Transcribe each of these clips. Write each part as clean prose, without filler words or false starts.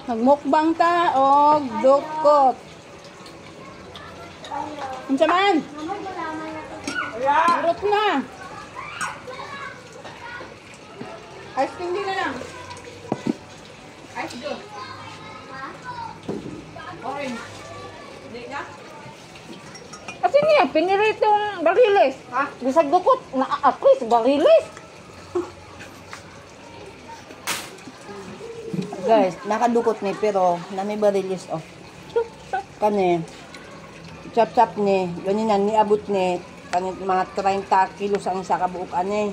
Nagmukbang ta og dukot. Unsa man? Urot na. Ice cream din na lang. Ice do. Orange. Hindi na? Kasi niya, pinirit yung barilis. Ha? Bisag dukot, at least barilis. Guys, nakadukot ni pero nami barilis oh. Kani chap-chap ni, ganyan ni abot ni kani mga 30 kilos ang isa ka buok ani.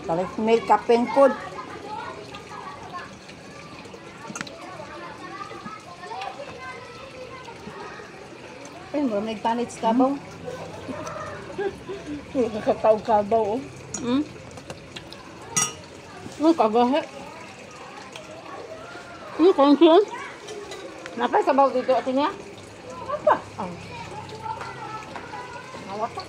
Talis milk kapen food. Ay, may panits ka ba? Nakataw kabaw, oh. Kagahe. Konsul? Napay sabaw dito at niya? Apa? Nawata.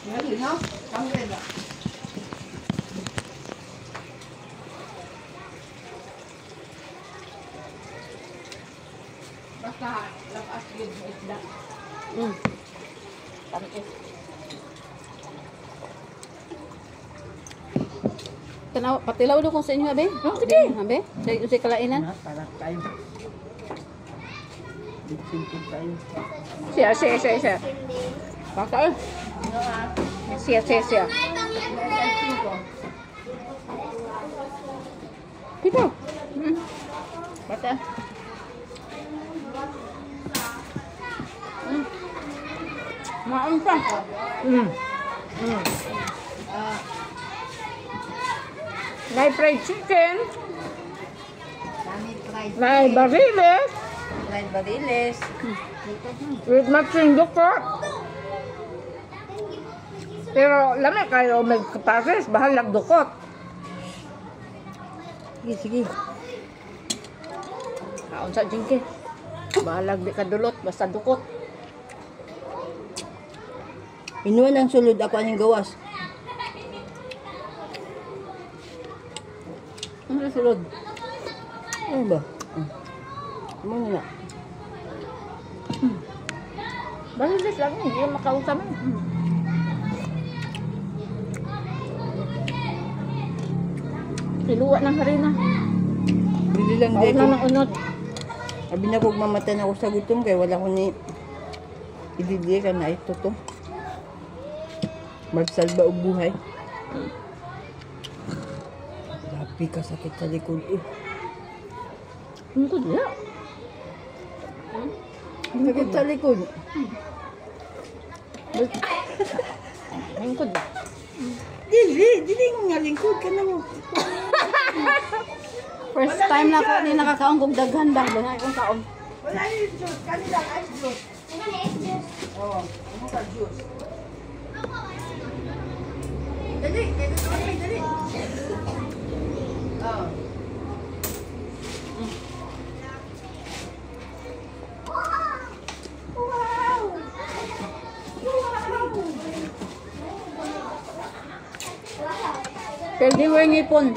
Yan no? Kamera ba? Basta lapas yun isda. Tamis. Tanaw, patilaw do kung sa inyo, abe? Oh, sige. Abe? Sa kalainan? Para tayo. Simple tayo. Siya. Baka eh. Siya. Dito. Bata. Maam pa. May fried chicken. Nami fried. May barilis. Fried bariles. With matching dukot. Pero lami kayo may kapares. Bahal lang dukot. Sige. Kaon sa jingke. Bahalag di kadulot. Basta dukot. Inuwan ang sulod ako aning gawas. Ano sulod? Ano ba? Ano na? Barilis lang. Hindi yung makausap. Siluwa ng harina. Bili lang Kaon dito. lang ng unot. Sabi na kung mamatan ako sa gutom kaya wala ko ni ibibigay ka na ito to. Magsalba og buhay. Grabe ka sakit sa likod eh. Ang kudya. Sakit sa likod. Ang kudya. Dili mo nga lingkod ka na mo. First time na ako ni nakakaon kong daghan ba? Daghan akong kaon. Wala yung juice. Kanila ice juice. Oo. Ano ka juice? Dali. Dali. Oo. Pwede mo yung ipon.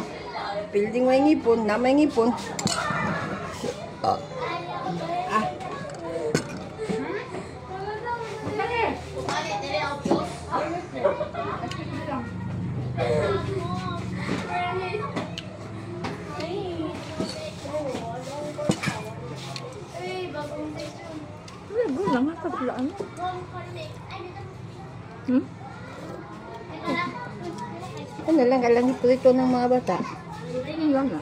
Building may ngipon, na may ngipon. Lang ata pala ano. Ano lang, alang ito ng mga bata. Ano lang na.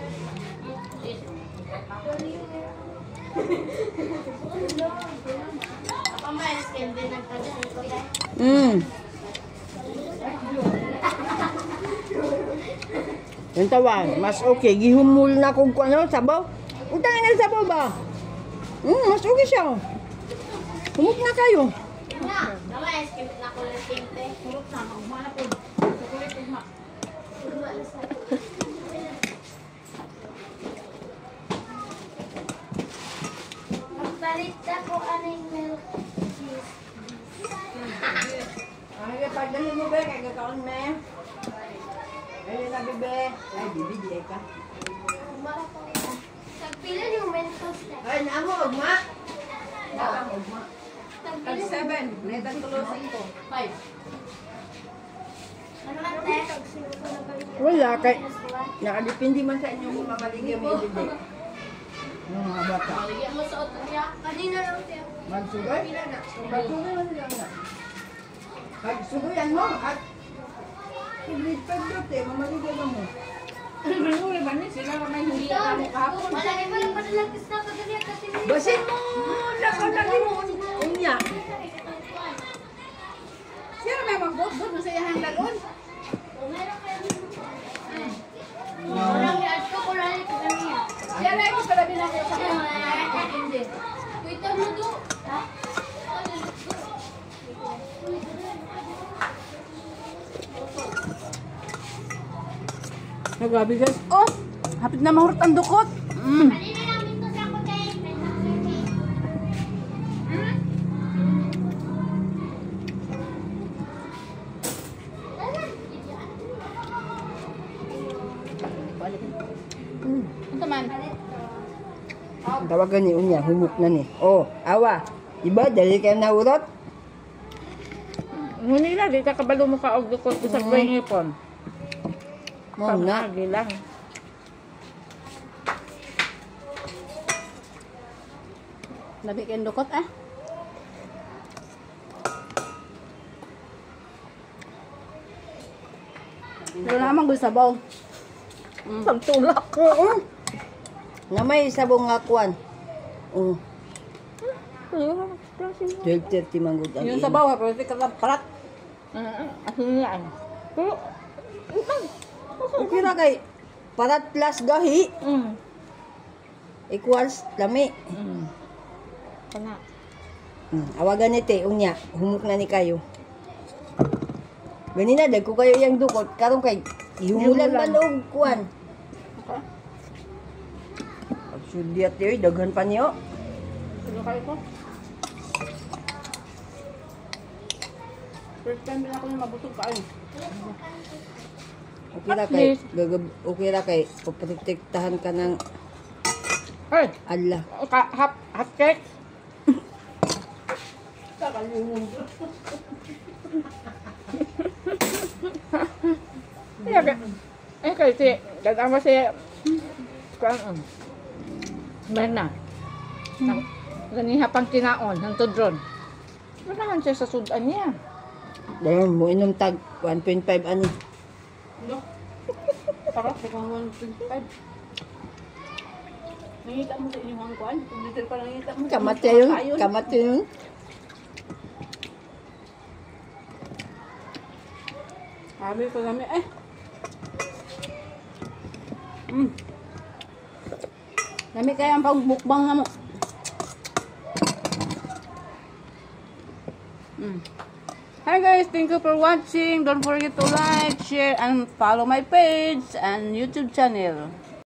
Yung tawa, mas okay. Gihumul na kung ano, sabaw. Utangin na sabaw ba? Mas okay siya. Humuk na kayo. mo ba? Kaya gagawin mo. Ayun na, bebe. Ay, bibigay ka. Tagpilan yung Mentos na. Ay, naamo, ugma. Naamo, ugma. Tag 7. Netang tulosin ko. 5. Ano ka, te? Wala, kay nakadepende man sa inyo kung mabaligyan mo yung bibig. Yung mga bata. Maligyan mo sa otonya. Kanina lang, te. Magsugay? Magsugay mo sila na. Magsugayan mo at sublit pa dito eh, mamaligyan mo. Huli ba ni sila na may hindi alam mo kahapon? Malaki mo yung padalagis na kagaliya kasi may... Basin mo! Lagi mo! Unya! Sila may mag-good na sa iyang lalon. O, meron kayo dito. Kurang i-add ko, kurang i-kagaliya. Siya na yung pala binako sa kanya. Hindi. Wait, ano do? Ha? Ay, grabe guys. Oh! Hapit na mahurot ang dukot. Kanina namin to sa kutay. Ito man. Ang tawagan ni Unya, humuk na ni. Oh, awa. Iba, dali kayo naurot. Ngunila, di ka kabalo mo ka og dukot sa mm. Ipon. Mo na. Pamagi lang. Labi kayong dukot ah. Pero naman gusto sabaw. Pagtulak. Oo. Na may sabong nga kuwan. Oh, 12:30 manggod ang Yung inom. sabaw ha, pero di ka parat. Asin yan. Pero, Okay ra kay parat plus gahi equals lami. Kana. Awagan ni te unya, humuk na ni kayo. Ganina dag ko kayo yang dukot karon kay ihumulan ba og kuan. Pagsudyat yoy daghan pa niyo. Ano kayo ko? First time din ako yung mabusog kain. Okay ra kay okay ra kay poprotektahan ka ng Ay, Allah. half cake. Kasi, gagama siya, Berna. Ganiha pang kinaon, ang tudron. Manahan siya sa sudan niya. Dayon mo inom tag 1.5 ani. Parang di kang 1.5. Nangita mo sa inyong hangkuan? Kung dito pa nangita mo. Kamat yun, kamat yun. Sabi ko kami, Dami kaya ang pagbukbang mo. Hi guys, thank you for watching. Don't forget to like, share, and follow my page and YouTube channel.